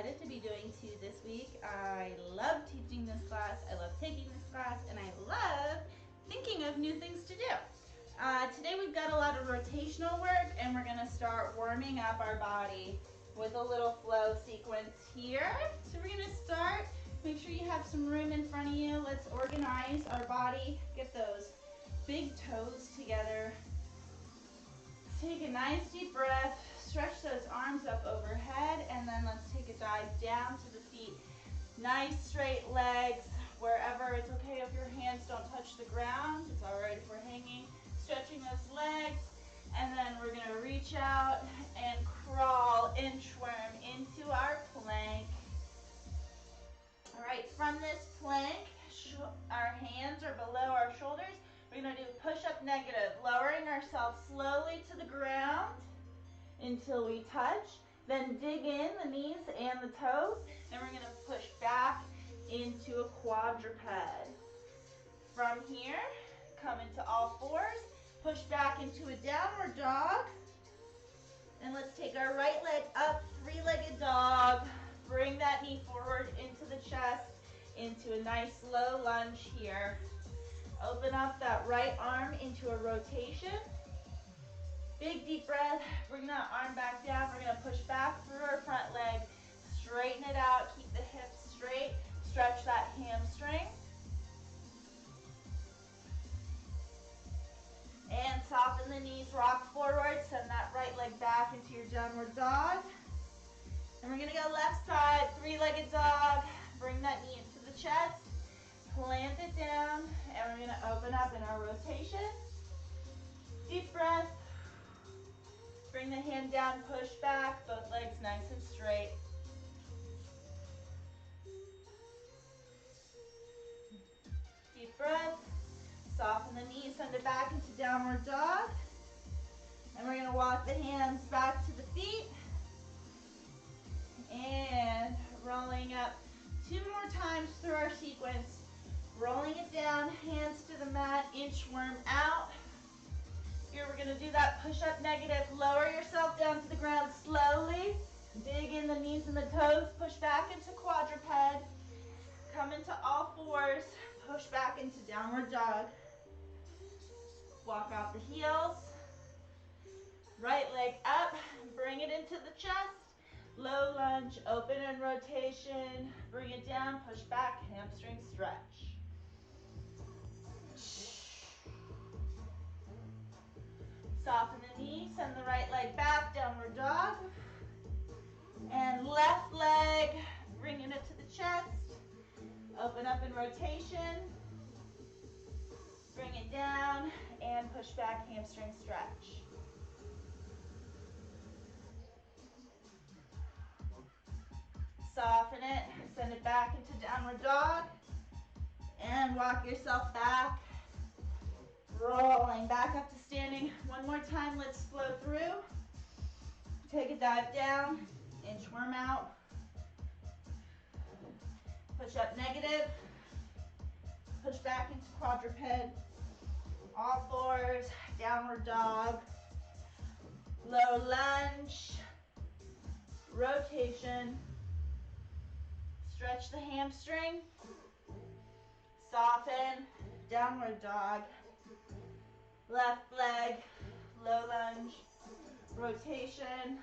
excited to be doing two this week. I love teaching this class, I love taking this class, and I love thinking of new things to do. Today we've got a lot of rotational work, and we're going to start warming up our body with a little flow sequence here. So we're going to start. Make sure you have some room in front of you. Let's organize our body. Get those big toes together. Take a nice deep breath. Stretch those arms up overhead, and then let's take a dive down to the feet. Nice straight legs. Wherever it's okay if your hands don't touch the ground. It's all right if we're hanging. Stretching those legs, and then we're going to reach out and crawl inchworm into our plank. All right, from this plank, our hands are below our shoulders. We're going to do push-up negative, lowering ourselves slowly to the ground until we touch. Then dig in the knees and the toes, and we're going to push back into a quadruped. From here, come into all fours, push back into a downward dog, and let's take our right leg up, three-legged dog. Bring that knee forward into the chest, into a nice low lunge here. Open up that right arm into a rotation. Big deep breath, bring that arm back down. We're gonna push back through our front leg, straighten it out, keep the hips straight, stretch that hamstring. And soften the knees, rock forward, send that right leg back into your downward dog. And we're gonna go left side, three-legged dog. Bring that knee into the chest, plant it down, and we're gonna open up in our rotation. Deep breath. Bring the hand down, push back, both legs nice and straight. Deep breath. Soften the knees, send it back into downward dog. And we're going to walk the hands back to the feet. And rolling up 2 more times through our sequence. Rolling it down, hands to the mat, inchworm out. Here we're going to do that push-up negative. Lower yourself down to the ground slowly. Dig in the knees and the toes. Push back into quadruped. Come into all fours. Push back into downward dog. Walk out the heels. Right leg up. Bring it into the chest. Low lunge. Open and rotation. Bring it down. Push back. Hamstring stretch. Soften the knee, send the right leg back, downward dog. And left leg, bringing it to the chest. Open up in rotation. Bring it down and push back, hamstring stretch. Soften it, send it back into downward dog. And walk yourself back. Rolling back up to standing. One more time, let's flow through. Take a dive down, inchworm out. Push up negative. Push back into quadruped. All fours, downward dog. Low lunge. Rotation. Stretch the hamstring. Soften, downward dog. Left leg, low lunge, rotation,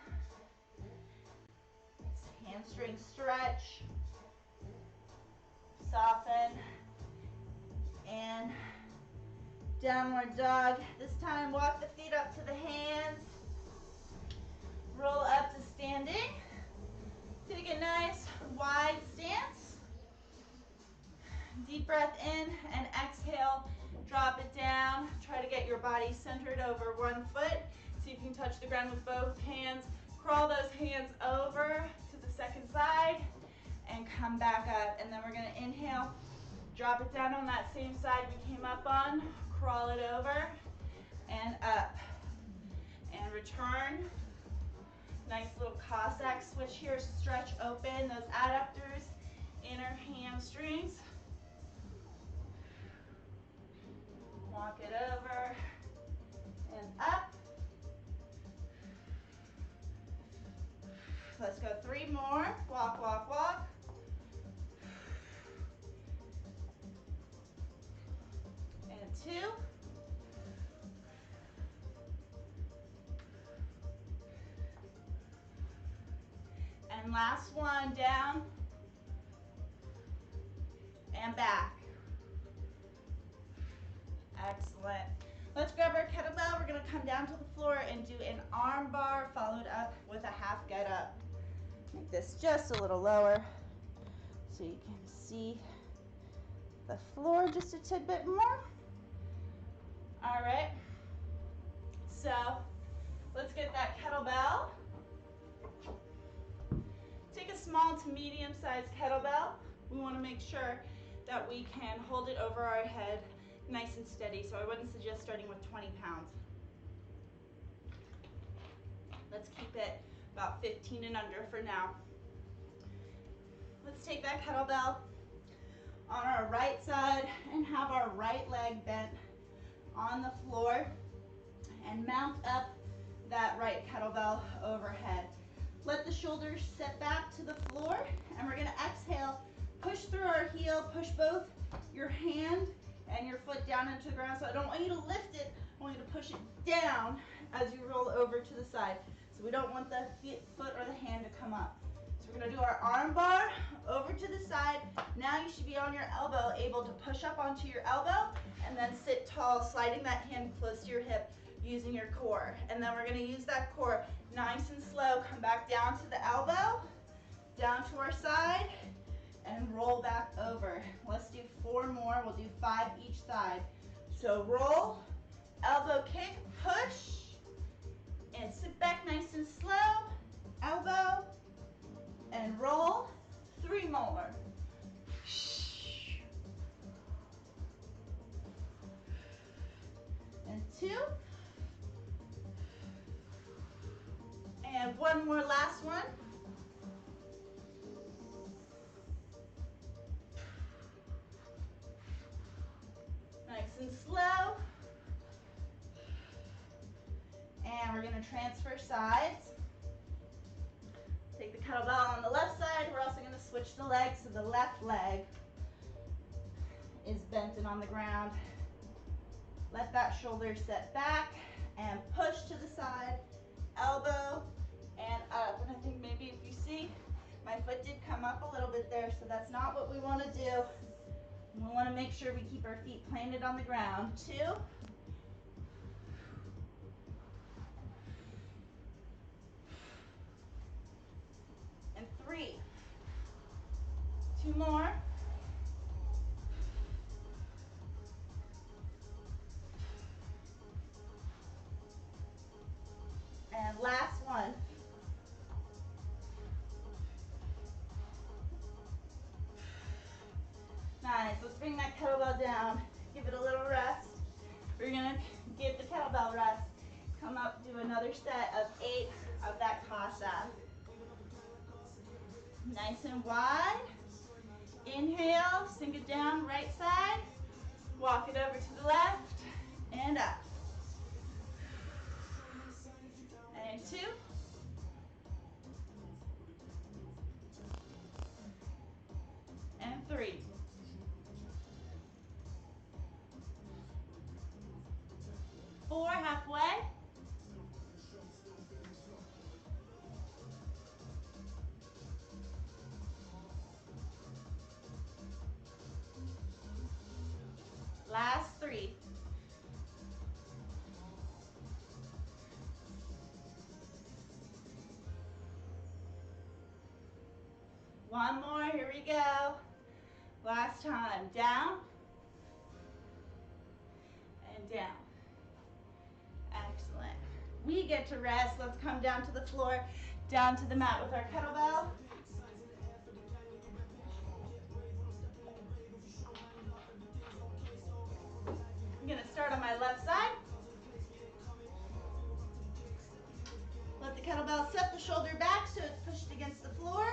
hamstring stretch, soften, and downward dog. This time walk the feet up to the hands, roll up to standing, take a nice wide stance, deep breath in and exhale. Drop it down. Try to get your body centered over one foot so you can touch the ground with both hands. Crawl those hands over to the second side and come back up. And then we're going to inhale, drop it down on that same side we came up on, crawl it over and up. And return. Nice little Cossack switch here. Stretch open those adductors, inner hamstrings. Walk it over and up. Let's go 3 more. Walk, walk, walk. And 2. And last one, down and back. Excellent. Let's grab our kettlebell. We're gonna come down to the floor and do an arm bar followed up with a half get up. Make this just a little lower so you can see the floor just a tidbit more. All right, so let's get that kettlebell. Take a small to medium-sized kettlebell. We want to make sure that we can hold it over our head nice and steady, so I wouldn't suggest starting with 20 pounds. Let's keep it about 15 and under for now. Let's take that kettlebell on our right side and have our right leg bent on the floor and mount up that right kettlebell overhead. Let the shoulders set back to the floor, and we're gonna exhale, push through our heel, push both your hand and your foot down into the ground. So I don't want you to lift it, I want you to push it down as you roll over to the side. So we don't want the foot or the hand to come up. So we're gonna do our arm bar over to the side. Now you should be on your elbow, able to push up onto your elbow and then sit tall, sliding that hand close to your hip using your core. And then we're gonna use that core nice and slow. Come back down to the elbow, down to our side, and roll back over. Let's do 4 more. We'll do 5 each side. So roll, elbow kick, push, and sit back nice and slow. Elbow, and roll. 3 more. And 2. And 1 more, last one. Nice and slow. And we're going to transfer sides. Take the kettlebell on the left side. We're also going to switch the legs, so the left leg is bent and on the ground. Let that shoulder set back and push to the side, elbow and up. And I think maybe if you see, my foot did come up a little bit there, so that's not what we want to do. We want to make sure we keep our feet planted on the ground. 2. And 3. 2 more. And last one. Nice. Let's bring that kettlebell down. Give it a little rest. We're going to give the kettlebell rest. Come up, do another set of 8 of that kasa. Nice and wide. Inhale, sink it down, right side. Walk it over to the left and up. And 2. And 3. Four, halfway. Last 3. One more, here we go. Last time, down and down. Excellent. We get to rest. Let's come down to the floor, down to the mat with our kettlebell. I'm going to start on my left side. Let the kettlebell set the shoulder back so it's pushed against the floor.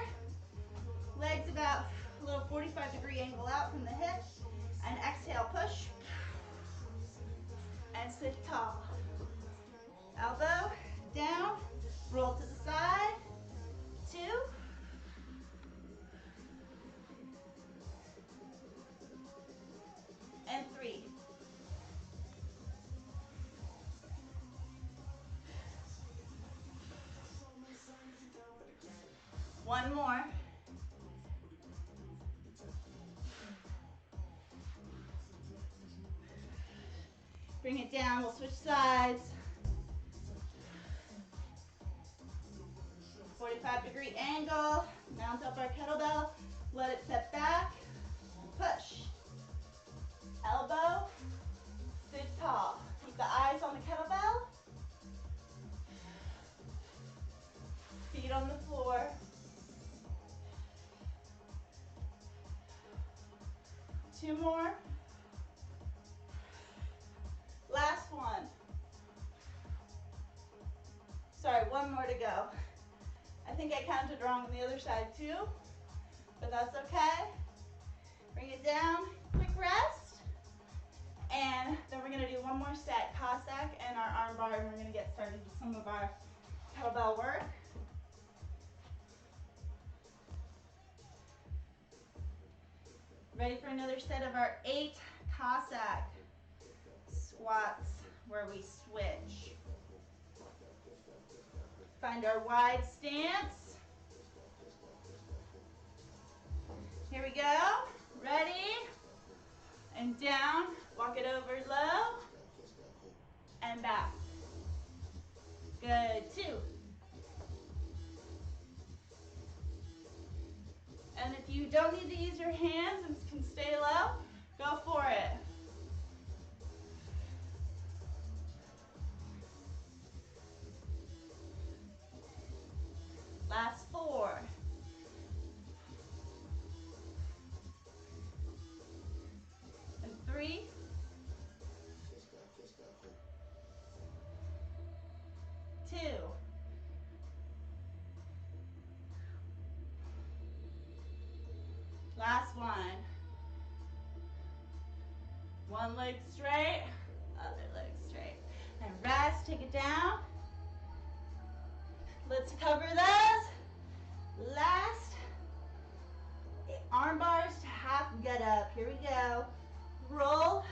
Legs about a little 45-degree angle out from the hip. And exhale, push. And sit tall. Elbow down, roll to the side, 2. And 3. One more. Bring it down, we'll switch sides. 45-degree angle, mount up our kettlebell, let it set back, push. Elbow, sit tall. Keep the eyes on the kettlebell. Feet on the floor. Two more. Last one. Sorry, one more to go. I think I counted wrong on the other side too, but that's okay. Bring it down, quick rest. And then we're gonna do one more set, Cossack and our arm bar, and we're gonna get started with some of our kettlebell work. Ready for another set of our 8 Cossack squats where we switch. Find our wide stance. Here we go. Ready? And down. Walk it over low. And back. Good. 2. And if you don't need to use your hands and can stay low, go for it. Last 4. And 3. 2. Last one. One leg straight, other leg straight. And rest, take it down. Let's cover those. Last, arm bars to half get up. Here we go. Roll,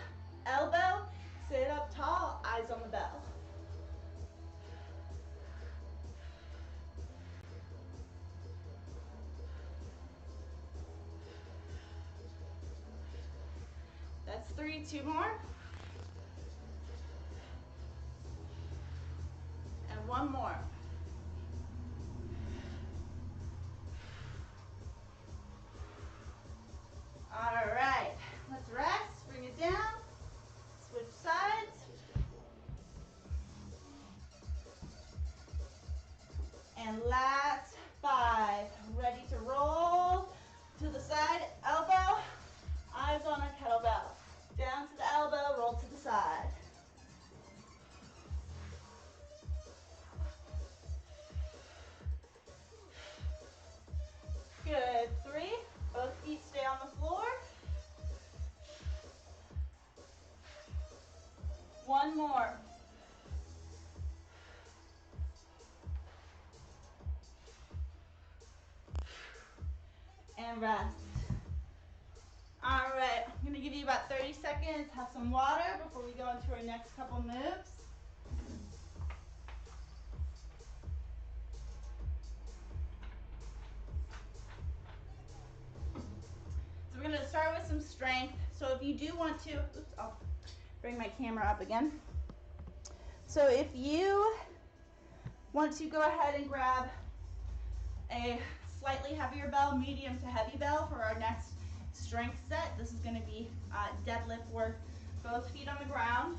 elbow, sit up tall, eyes on the bell. That's 3, 2 more. And 1 more. All right, let's rest, bring it down, switch sides. And last 5, ready to roll to the side, elbow, eyes on our kettlebell. Down to the elbow, roll to the side. Good, 3, both feet stay on the floor. 1 more. And rest. All right, I'm gonna give you about 30 seconds, have some water before we go into our next couple moves. So we're gonna start with some strength. So if you do want to, oops, I'll bring my camera up again. So if you want to go ahead and grab a slightly heavier bell, medium to heavy bell for our next strength set. This is going to be deadlift work, both feet on the ground.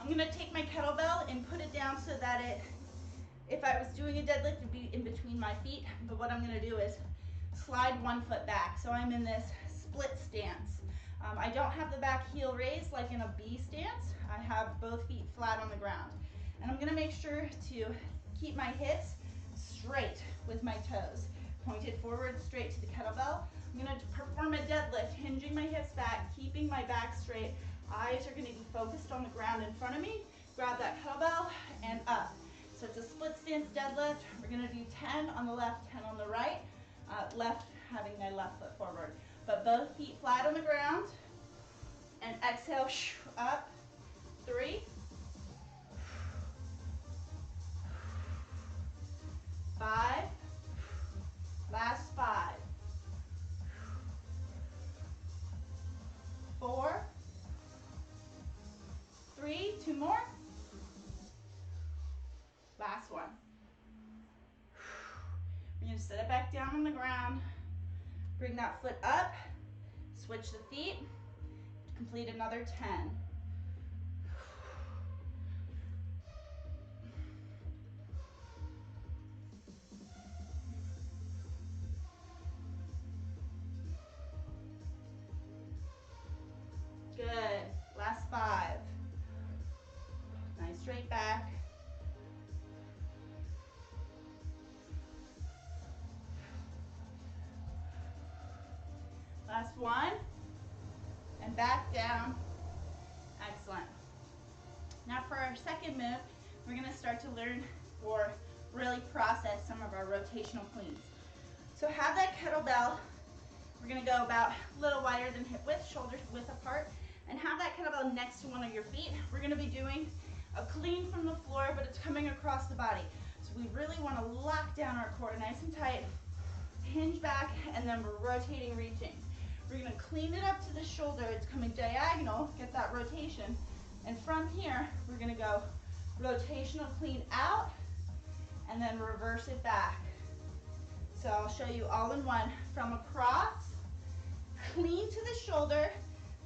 I'm going to take my kettlebell and put it down so that it, if I was doing a deadlift, it would be in between my feet. But what I'm going to do is slide 1 foot back. So I'm in this split stance. I don't have the back heel raised like in a B stance. I have both feet flat on the ground. And I'm going to make sure to keep my hips straight with my toes, pointed forward straight to the kettlebell. I'm going to perform a deadlift, hinging my hips back, keeping my back straight. Eyes are going to be focused on the ground in front of me. Grab that kettlebell and up. So it's a split stance deadlift. We're gonna do 10 on the left, 10 on the right. Left, having my left foot forward. But both feet flat on the ground. And exhale, up. 3. 5. Last 5. 4. 3. 2 more. Last one. We're going to set it back down on the ground. Bring that foot up. Switch the feet. Complete another 10. Good. Last 5. Nice straight back. Last 1. And back down. Excellent. Now for our second move, we're going to start to learn or really process some of our rotational cleans. So have that kettlebell. We're going to go about a little wider than hip width, shoulders width apart, and have that kettlebell next to one of your feet. We're going to be doing a clean from the floor, but it's coming across the body. So we really want to lock down our core nice and tight, hinge back, and then we're rotating, reaching. We're going to clean it up to the shoulder. It's coming diagonal, get that rotation. And from here, we're going to go rotational clean out, and then reverse it back. So I'll show you all in one. From across, clean to the shoulder,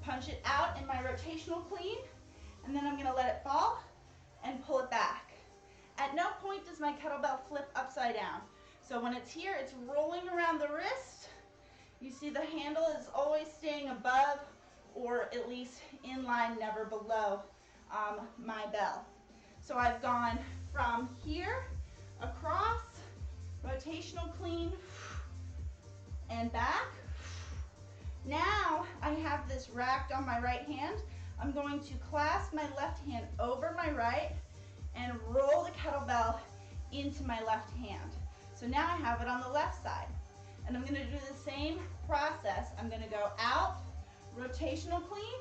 punch it out in my rotational clean, and then I'm going to let it fall and pull it back. At no point does my kettlebell flip upside down. So when it's here, it's rolling around the wrist. You see the handle is always staying above or at least in line, never below my bell. So I've gone from here, across, rotational clean, and back. Now I have this racked on my right hand. I'm going to clasp my left hand over my right and roll the kettlebell into my left hand. So now I have it on the left side. And I'm going to do the same process. I'm going to go out, rotational clean,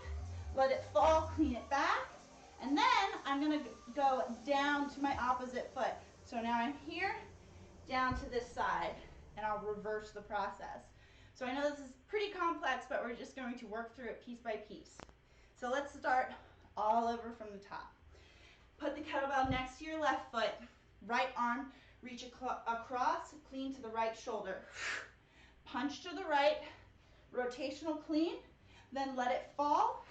let it fall, clean it back, and then I'm going to go down to my opposite foot. So now I'm here, down to this side, and I'll reverse the process. So I know this is pretty complex, but we're just going to work through it piece by piece. So let's start all over from the top. Put the kettlebell next to your left foot, right arm, reach across, clean to the right shoulder. Punch to the right, rotational clean, then let it fall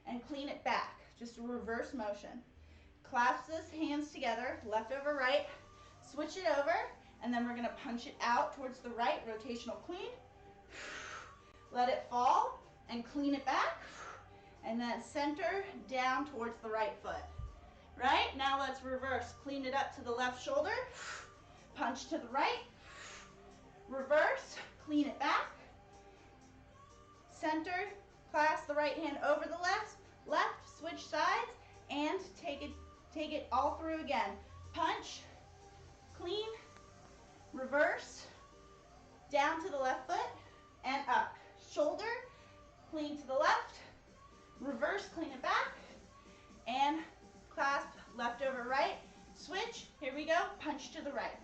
and clean it back. Just a reverse motion. Clasp those hands together, left over right, switch it over, and then we're going to punch it out towards the right, rotational clean. Let it fall and clean it back, and then center down towards the right foot. Right? Now let's reverse. Clean it up to the left shoulder, punch to the right, reverse, clean it back, center, clasp the right hand over the left, switch sides, and take it all through again. Punch, clean, reverse, down to the left foot, and up. Shoulder, clean to the left, reverse, clean it back, and clasp left over right, switch, here we go, punch to the right.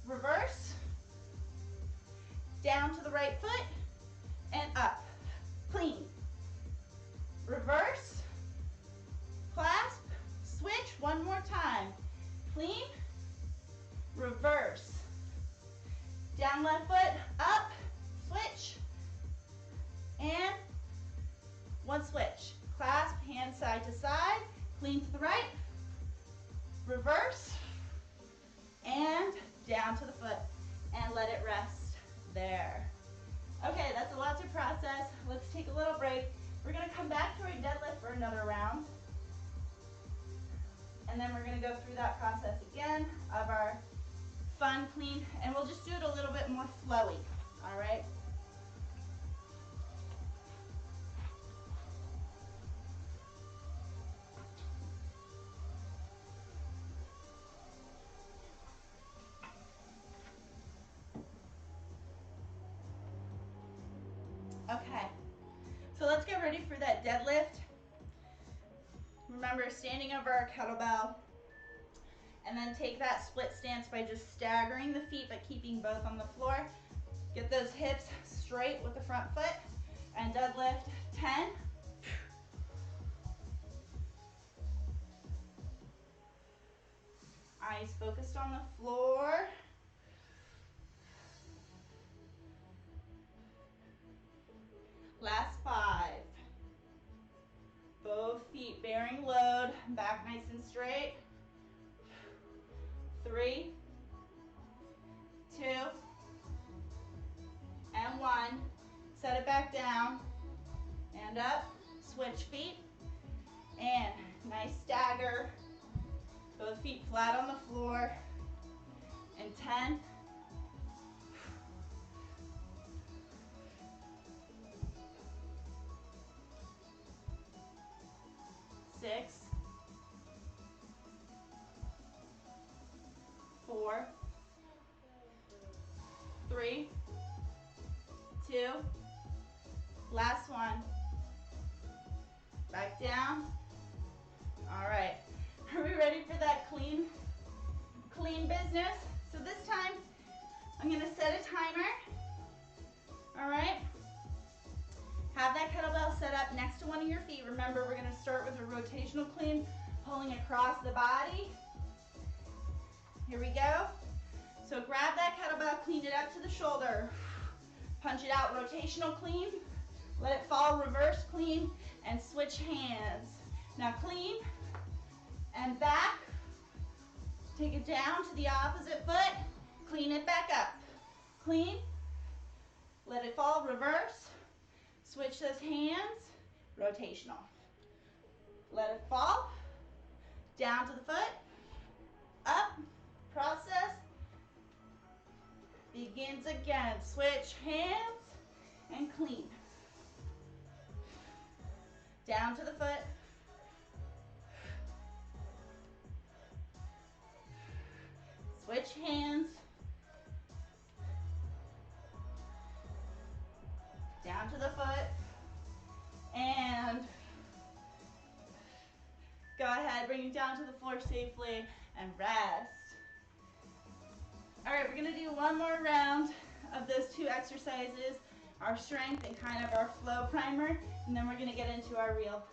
Reverse, down to the right foot, and up. Clean. Reverse, clasp, switch, one more time. Clean, reverse. Down left foot, up, switch, and one switch. Clasp, hand side to side, clean to the right, reverse, and down to the foot, and let it rest there. Okay, that's a lot to process. Let's take a little break. We're going to come back to our deadlift for another round, and then we're going to go through that process again of our fun clean, and we'll just do it a little bit more flowy, all right? Okay, so let's get ready for that deadlift. Remember, standing over our kettlebell, and then take that split stance by just staggering the feet but keeping both on the floor. Get those hips straight with the front foot and deadlift 10. Eyes focused on the floor. Last 5. Both feet bearing load, back nice and straight. 3, 2, and 1. Set it back down and up. Switch feet and nice stagger. Both feet flat on the floor. And 10. 6, 4, 3, 2, last one. Back down. All right. Are we ready for that clean business? So this time, I'm gonna set a timer. All right. Have that kettlebell set up next to one of your feet. Remember, we're gonna start with a rotational clean, pulling across the body. Here we go. So grab that kettlebell, clean it up to the shoulder. Punch it out, rotational clean. Let it fall, reverse clean, and switch hands. Now clean, and back. Take it down to the opposite foot. Clean it back up. Clean, let it fall, reverse. Switch those hands, rotational. Let it fall, down to the foot, up, process, begins again. Switch hands and clean. Down to the foot. Switch hands. Down to the foot. And go ahead, bring it down to the floor safely and rest. All right, we're gonna do one more round of those 2 exercises, our strength and kind of our flow primer, and then we're gonna get into our real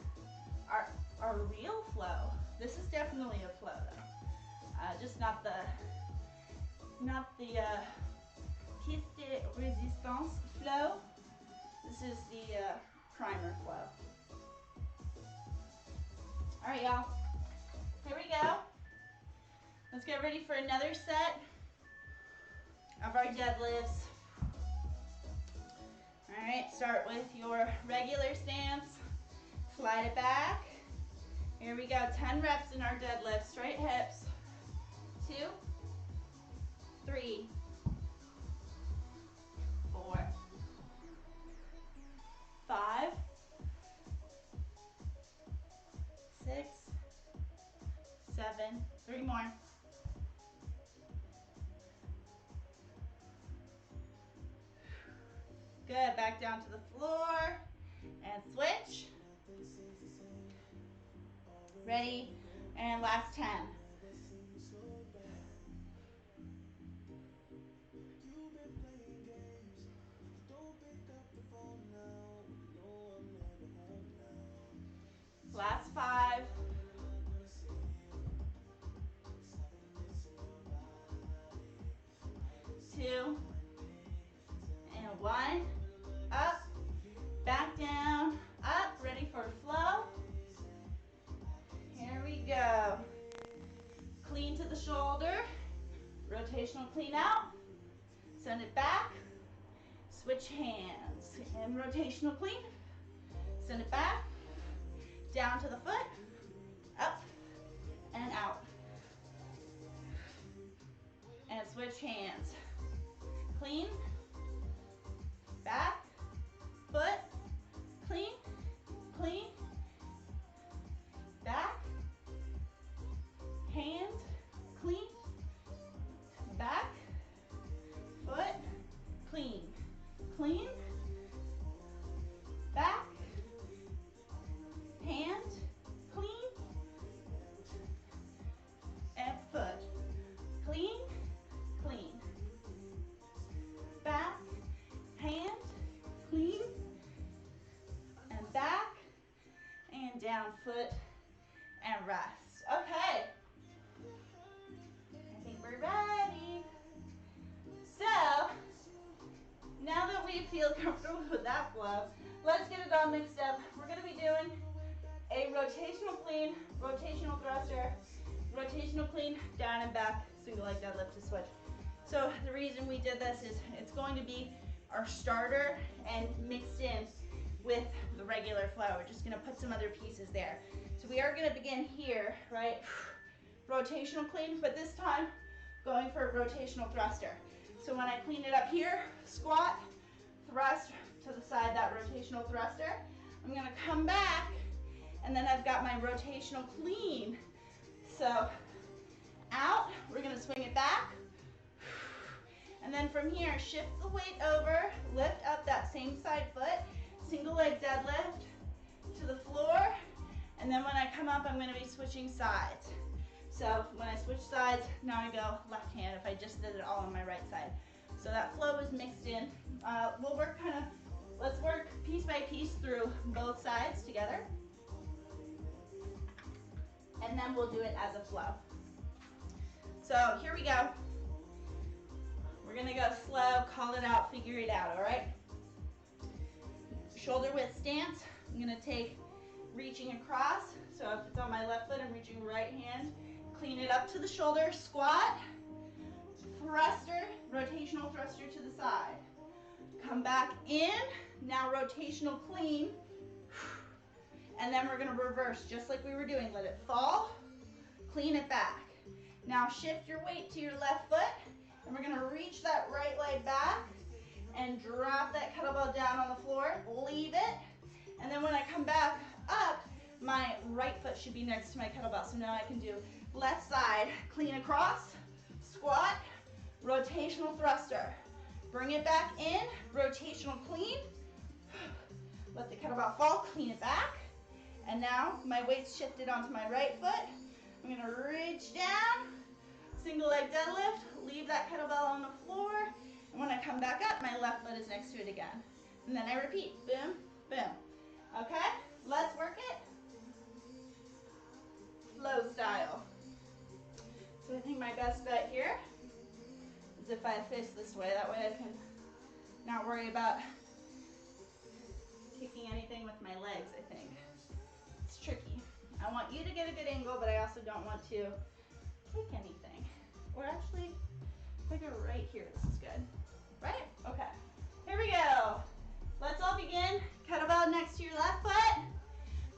flow. This is definitely a flow though, just not the pièce de résistance flow. This is the primer flow. All right, y'all, here we go. Let's get ready for another set of our deadlifts. All right, start with your regular stance. Slide it back. Here we go, 10 reps in our deadlift. Straight hips. 2, 3, 4, 5, 6, 7, 3 more. Good, back down to the floor and switch. Ready, and last 10. Last 5. 2, and 1. Up, back down, up, ready for flow. Here we go. Clean to the shoulder, rotational clean out, send it back, switch hands, and rotational clean, send it back, down to the foot, up, and out. And switch hands. Clean, back, foot, clean, clean, back, hand, clean, back, foot, clean, clean, foot, and rest. Okay. I think we're ready. So, now that we feel comfortable with that flow, let's get it all mixed up. We're going to be doing a rotational clean, rotational thruster, rotational clean, down and back, single leg deadlift to switch. So the reason we did this is it's going to be our starter and mixed in with the regular flow. We're just going to put some other pieces there. So we are going to begin here, right? Rotational clean, but this time going for a rotational thruster. So when I clean it up here, squat, thrust to the side, that rotational thruster. I'm going to come back, and then I've got my rotational clean. So out, we're going to swing it back. And then from here, shift the weight over, lift up that same side foot, single leg deadlift to the floor. And then when I come up, I'm going to be switching sides. So when I switch sides, now I go left hand if I just did it all on my right side. So that flow is mixed in. We'll work let's work piece by piece through both sides together. And then we'll do it as a flow. So here we go. We're gonna go slow, call it out, figure it out, all right? Shoulder width stance. I'm gonna take reaching across. So if it's on my left foot, I'm reaching right hand. Clean it up to the shoulder, squat, thruster, rotational thruster to the side. Come back in, now rotational clean. And then we're gonna reverse just like we were doing. Let it fall, clean it back. Now shift your weight to your left foot, and we're gonna reach that right leg back and drop that kettlebell down on the floor, leave it. And then when I come back up, my right foot should be next to my kettlebell. So now I can do left side, clean across, squat, rotational thruster. Bring it back in, rotational clean. Let the kettlebell fall, clean it back. And now my weight's shifted onto my right foot. I'm gonna reach down, single leg deadlift, leave that kettlebell on the floor. And when I come back up, my left foot is next to it again. And then I repeat, boom, boom. Okay, let's work it. Flow style. So I think my best bet here is if I face this way. That way I can not worry about kicking anything with my legs, I think. It's tricky. I want you to get a good angle, but I also don't want to kick anything. Or actually, if I go right here, this is good. Right? Okay. Here we go. Let's all begin. Kettlebell next to your left foot.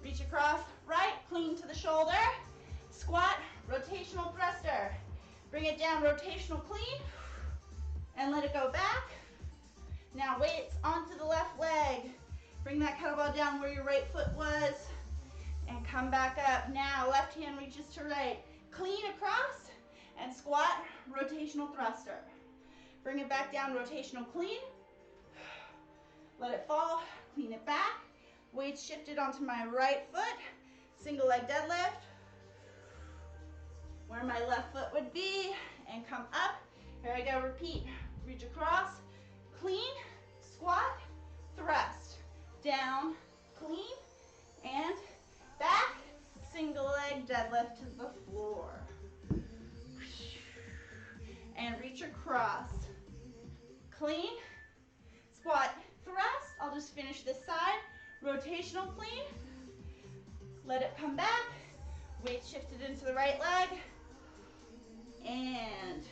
Reach across, right, clean to the shoulder. Squat, rotational thruster. Bring it down, rotational clean. And let it go back. Now weights onto the left leg. Bring that kettlebell down where your right foot was. And come back up. Now left hand reaches to right. Clean across and squat, rotational thruster. Bring it back down, rotational clean. Let it fall, clean it back. Weight shifted onto my right foot. Single leg deadlift. Where my left foot would be. And come up. Here I go, repeat. Reach across, clean, squat, thrust. Down, clean, and back. Single leg deadlift to the floor. And reach across. Clean, squat, thrust. I'll just finish this side. Rotational clean. Let it come back. Weight shifted into the right leg. And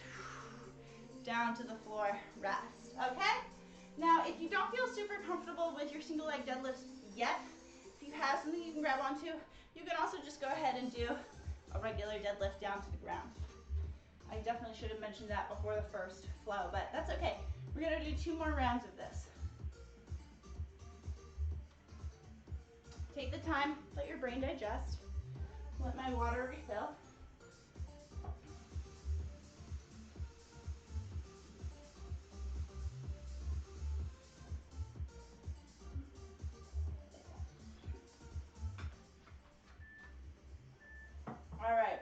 down to the floor, rest. Okay? Now, if you don't feel super comfortable with your single leg deadlifts yet, if you have something you can grab onto, you can also just go ahead and do a regular deadlift down to the ground. I definitely should have mentioned that before the first flow, but that's okay. We're gonna do 2 more rounds of this. Take the time, let your brain digest. Let my water refill. All right.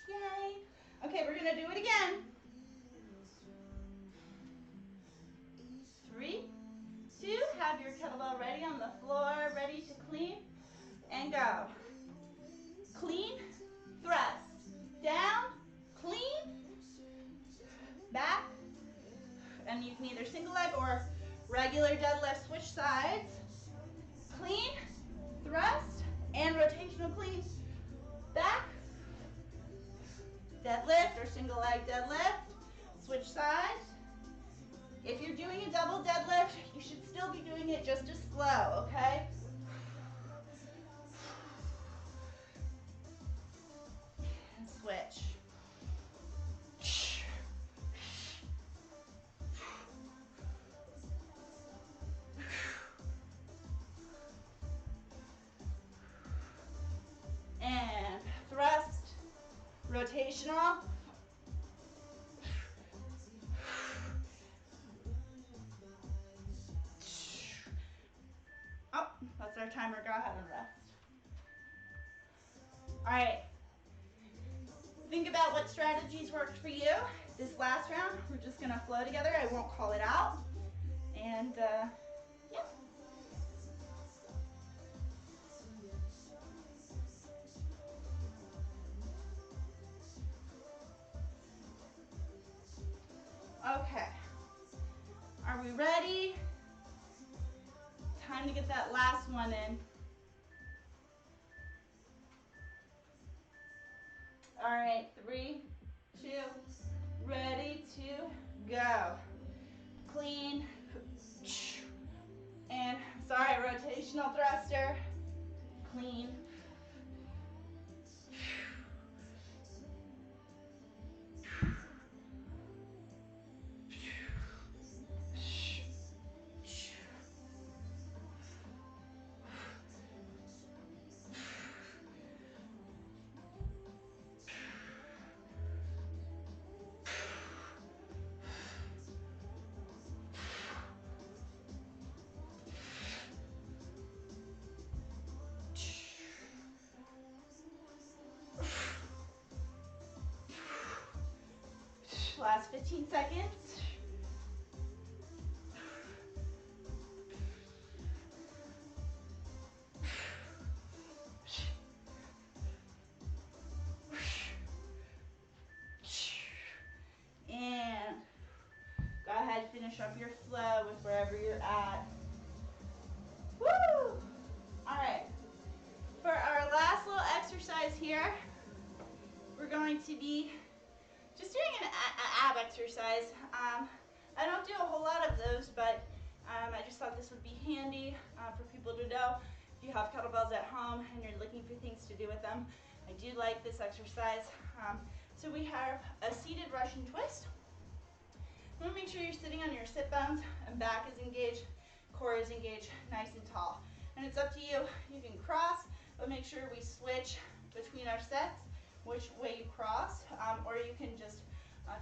Yay. Okay, we're gonna do it again. 3, 2, have your kettlebell ready on the floor, ready to clean. and go. Clean, thrust. Down, clean, back. And you can either single leg or regular deadlift, switch sides. Clean, thrust, and rotational clean. Back, deadlift or single leg deadlift. Switch sides. If you're doing a double deadlift, you should still be doing it just as slow, okay? And switch. And thrust, rotational. Oh, that's our timer. Go ahead and rest. All right. Think about what strategies worked for you. This last round, we're just going to flow together. I won't call it out. And, yeah. Okay. Are we ready? Time to get that last one in. All right, 3, 2, ready to go. Clean. And, sorry, rotational thruster. Clean. Last 15 seconds. And go ahead, finish up your flow with wherever you're at. Woo! All right. For our last little exercise here, we're going to be just doing an ab exercise. I don't do a whole lot of those, but I just thought this would be handy for people to know. If you have kettlebells at home and you're looking for things to do with them, I do like this exercise. So we have a seated Russian twist. You want to make sure you're sitting on your sit bones and back is engaged, core is engaged, nice and tall. And it's up to you. You can cross, but make sure we switch between our sets, which way you cross, or you can just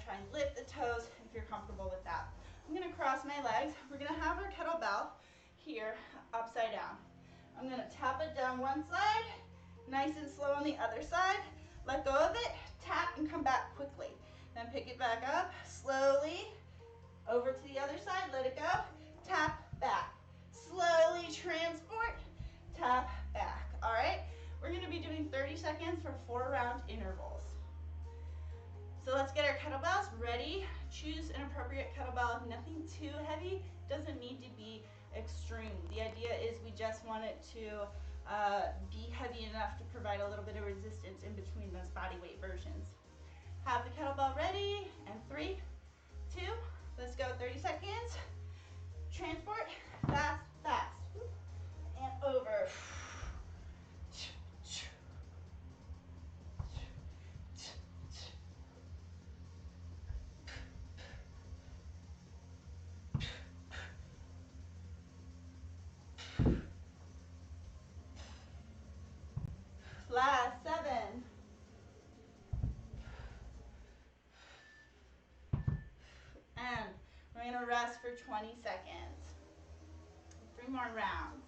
try and lift the toes if you're comfortable with that. I'm going to cross my legs. We're going to have our kettlebell here upside down. I'm going to tap it down one side, nice and slow on the other side. Let go of it, tap and come back quickly. Then pick it back up slowly, over to the other side, let it go, tap, back. Slowly transport, tap, back. All right, we're going to be doing 30 seconds for 4-round intervals. So let's get our kettlebells ready. Choose an appropriate kettlebell, nothing too heavy, doesn't need to be extreme. The idea is we just want it to be heavy enough to provide a little bit of resistance in between those body weight versions. Have the kettlebell ready, and 3, 2, let's go, 30 seconds. Transport, fast, fast, and over. Last 7. And we're going to rest for 20 seconds. 3 more rounds.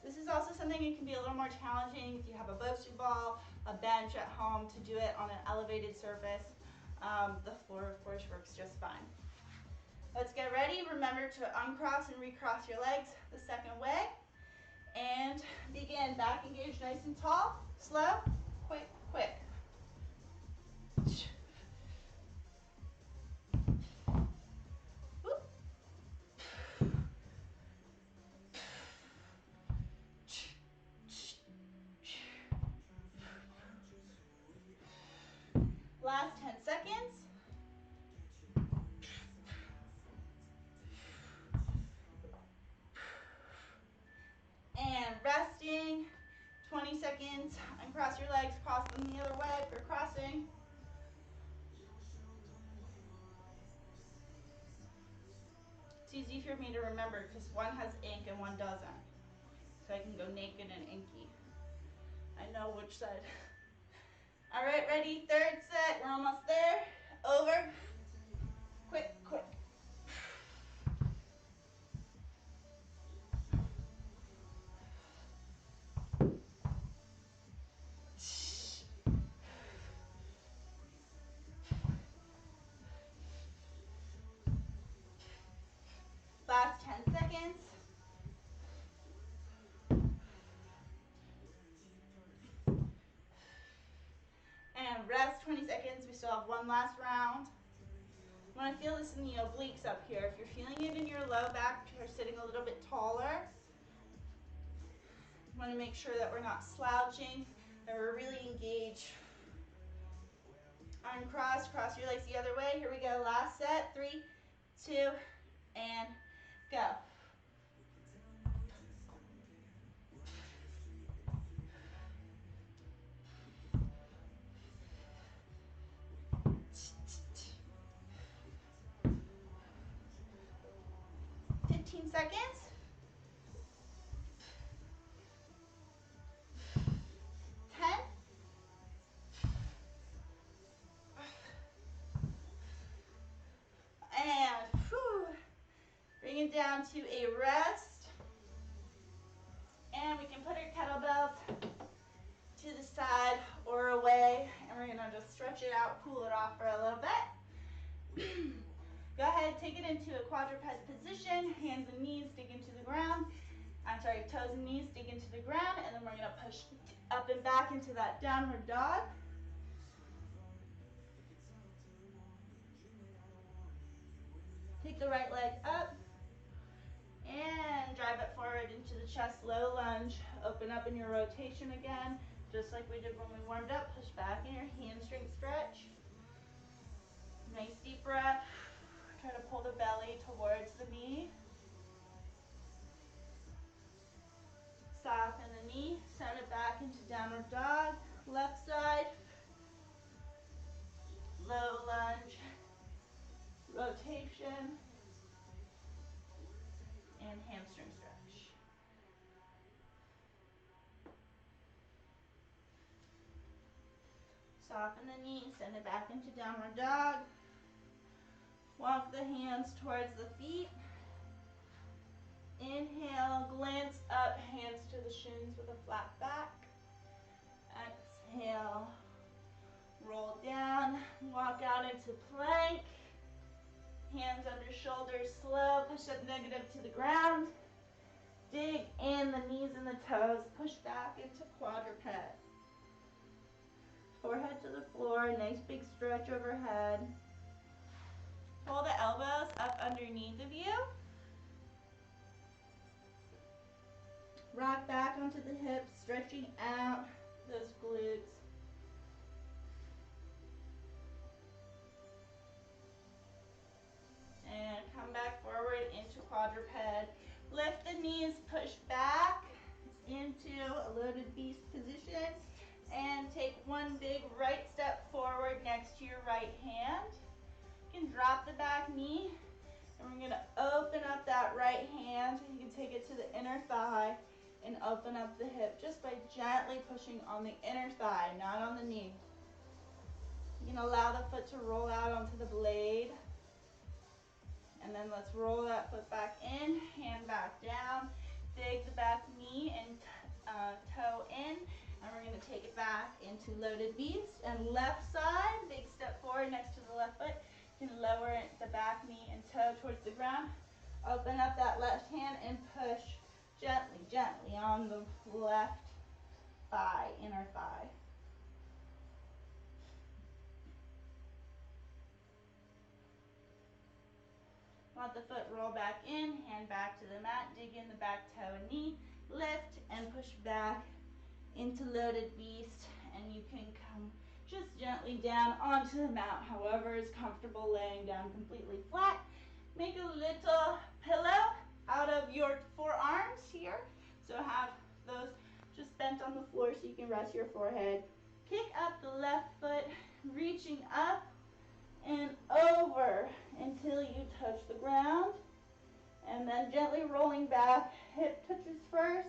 This is also something that can be a little more challenging if you have a Bosu ball, a bench at home to do it on an elevated surface. The floor, of course, works just fine. Let's get ready. Remember to uncross and recross your legs the second way. And begin. Back engaged, nice and tall. Slow, quick, quick. Whoop. Last 10 seconds. And resting. 20 seconds. Uncross your legs, cross them the other way if you're crossing. It's easy for me to remember because one has ink and one doesn't. So I can go naked and inky. I know which side. All right, ready? Third set. We're almost there. Over. Quick, quick. Last 10 seconds. And rest 20 seconds. We still have one last round. I want to feel this in the obliques up here. If you're feeling it in your low back, you're sitting a little bit taller. You want to make sure that we're not slouching, that we're really engaged. Uncross, cross your legs the other way. Here we go. Last set. 3, 2, and go. Seconds. 10. And bring it down to a rest. And we can put our kettlebells to the side or away. And we're going to just stretch it out, cool it off for a little bit. Go ahead, take it into a quadruped position. Hands and knees dig into the ground. I'm sorry, toes and knees dig into the ground. And then we're going to push up and back into that downward dog. Take the right leg up and drive it forward into the chest, low lunge. Open up in your rotation again, just like we did when we warmed up. Push back in your hamstring stretch. Nice deep breath. Try to pull the belly towards the knee. Soften the knee, send it back into downward dog. Left side, low lunge, rotation, and hamstring stretch. Soften the knee, send it back into downward dog. Walk the hands towards the feet. Inhale, glance up, hands to the shins with a flat back. Exhale, roll down, walk out into plank. Hands under shoulders, slow, push up negative to the ground. Dig in the knees and the toes, push back into quadruped. Forehead to the floor, nice big stretch overhead. Pull the elbows up underneath of you. Rock back onto the hips, stretching out those glutes. And come back forward into quadruped. Lift the knees, push back into a loaded beast position. And take one big right step forward next to your right hand. You can drop the back knee. And we're going to open up that right hand. You can take it to the inner thigh and open up the hip just by gently pushing on the inner thigh, not on the knee. You can allow the foot to roll out onto the blade. And then let's roll that foot back in, hand back down. Dig the back knee and toe in. And we're going to take it back into loaded beast. And left side, big step forward next to the left foot. You can lower the back knee and toe towards the ground. Open up that left hand and push Gently, gently on the left thigh, inner thigh. Let the foot roll back in, hand back to the mat, dig in the back toe and knee, lift and push back into loaded beast, and you can come just gently down onto the mat, however is comfortable, laying down completely flat. Make a little pillow out of your forearms here, so have those just bent on the floor so you can rest your forehead. Kick up the left foot, reaching up and over until you touch the ground, and then gently rolling back. Hip touches first,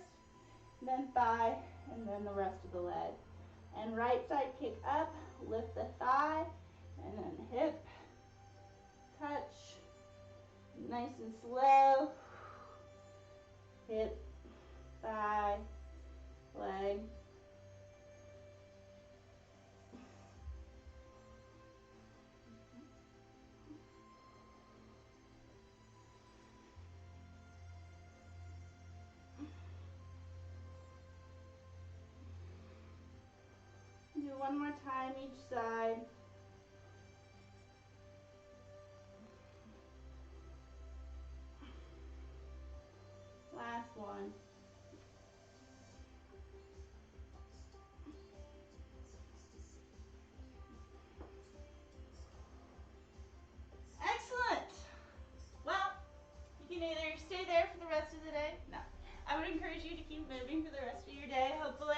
then thigh, and then the rest of the leg. And right side kick up, lift the thigh, and then hip, touch, nice and slow, hip, thigh, leg. Do one more time each side. Last one. Excellent. Well, you can either stay there for the rest of the day. No. I would encourage you to keep moving for the rest of your day. Hopefully,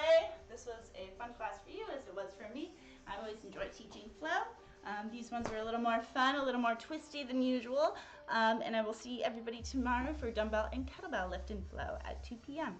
this was a fun class for you as it was for me. I always enjoy teaching flow. These ones are a little more fun, a little more twisty than usual. And I will see everybody tomorrow for dumbbell and kettlebell lift and flow at 2 p.m.